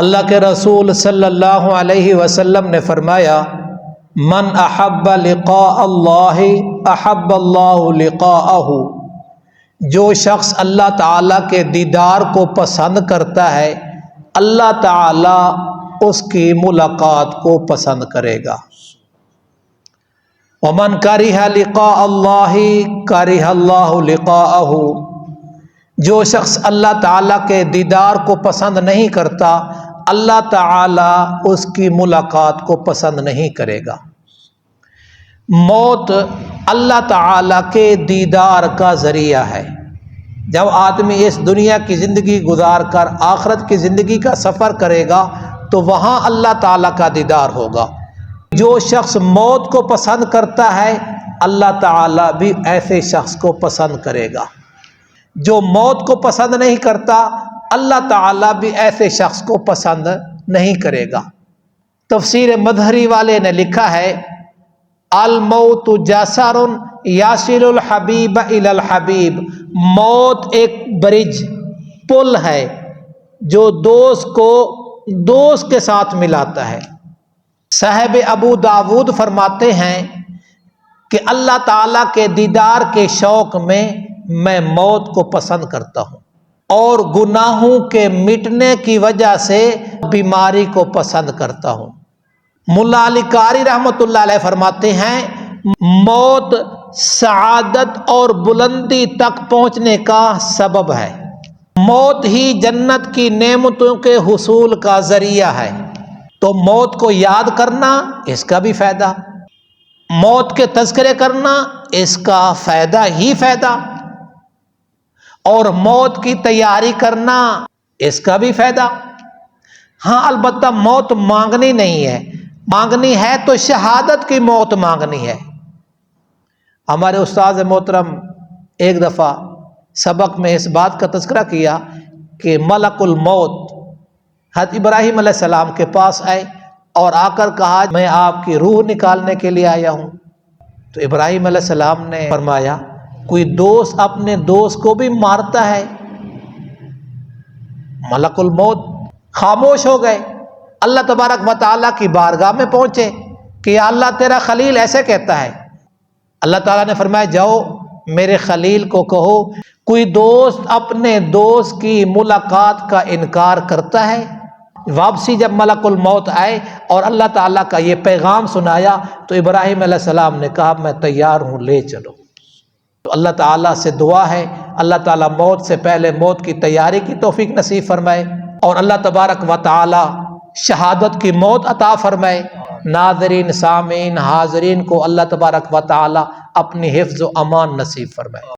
اللہ کے رسول صلی اللہ علیہ وسلم نے فرمایا، من احب لقاء اللہ احب اللہ لقاءہ، جو شخص اللہ تعالیٰ کے دیدار کو پسند کرتا ہے اللہ تعالیٰ اس کی ملاقات کو پسند کرے گا۔ ومن کرہ لقاء اللہ کرہ اللہ لقاءہ، جو شخص اللہ تعالیٰ کے دیدار کو پسند نہیں کرتا اللہ تعالیٰ اس کی ملاقات کو پسند نہیں کرے گا۔ موت اللہ تعالیٰ کے دیدار کا ذریعہ ہے۔ جب آدمی اس دنیا کی زندگی گزار کر آخرت کی زندگی کا سفر کرے گا تو وہاں اللہ تعالیٰ کا دیدار ہوگا۔ جو شخص موت کو پسند کرتا ہے اللہ تعالیٰ بھی ایسے شخص کو پسند کرے گا۔ جو موت کو پسند نہیں کرتا اللہ تعالیٰ بھی ایسے شخص کو پسند نہیں کرے گا۔ تفسیر مظہری والے نے لکھا ہے، الموت جسر یصل الحبیب الی الحبیب، موت ایک برج پل ہے جو دوست کو دوست کے ساتھ ملاتا ہے۔ صاحب ابو داود فرماتے ہیں کہ اللہ تعالیٰ کے دیدار کے شوق میں موت کو پسند کرتا ہوں، اور گناہوں کے مٹنے کی وجہ سے بیماری کو پسند کرتا ہوں۔ ملا علی قاری رحمۃ اللہ علیہ فرماتے ہیں، موت سعادت اور بلندی تک پہنچنے کا سبب ہے، موت ہی جنت کی نعمتوں کے حصول کا ذریعہ ہے۔ تو موت کو یاد کرنا اس کا بھی فائدہ، موت کے تذکرے کرنا اس کا فائدہ ہی فائدہ، اور موت کی تیاری کرنا اس کا بھی فائدہ۔ ہاں البتہ موت مانگنی نہیں ہے، مانگنی ہے تو شہادت کی موت مانگنی ہے۔ ہمارے استاد محترم ایک دفعہ سبق میں اس بات کا تذکرہ کیا کہ ملک الموت حضرت ابراہیم علیہ السلام کے پاس آئے اور آ کر کہا، میں آپ کی روح نکالنے کے لیے آیا ہوں۔ تو ابراہیم علیہ السلام نے فرمایا، کوئی دوست اپنے دوست کو بھی مارتا ہے؟ ملک الموت خاموش ہو گئے۔ اللہ تبارک و تعالیٰ کی بارگاہ میں پہنچے کہ یا اللہ تیرا خلیل ایسے کہتا ہے۔ اللہ تعالیٰ نے فرمایا، جاؤ میرے خلیل کو کہو کوئی دوست اپنے دوست کی ملاقات کا انکار کرتا ہے؟ واپسی جب ملک الموت آئے اور اللہ تعالیٰ کا یہ پیغام سنایا تو ابراہیم علیہ السلام نے کہا، میں تیار ہوں، لے چلو۔ تو اللہ تعالیٰ سے دعا ہے اللہ تعالیٰ موت سے پہلے موت کی تیاری کی توفیق نصیب فرمائے، اور اللہ تبارک و تعالیٰ شہادت کی موت عطا فرمائے۔ ناظرین، سامعین، حاضرین کو اللہ تبارک و تعالیٰ اپنی حفظ و امان نصیب فرمائے۔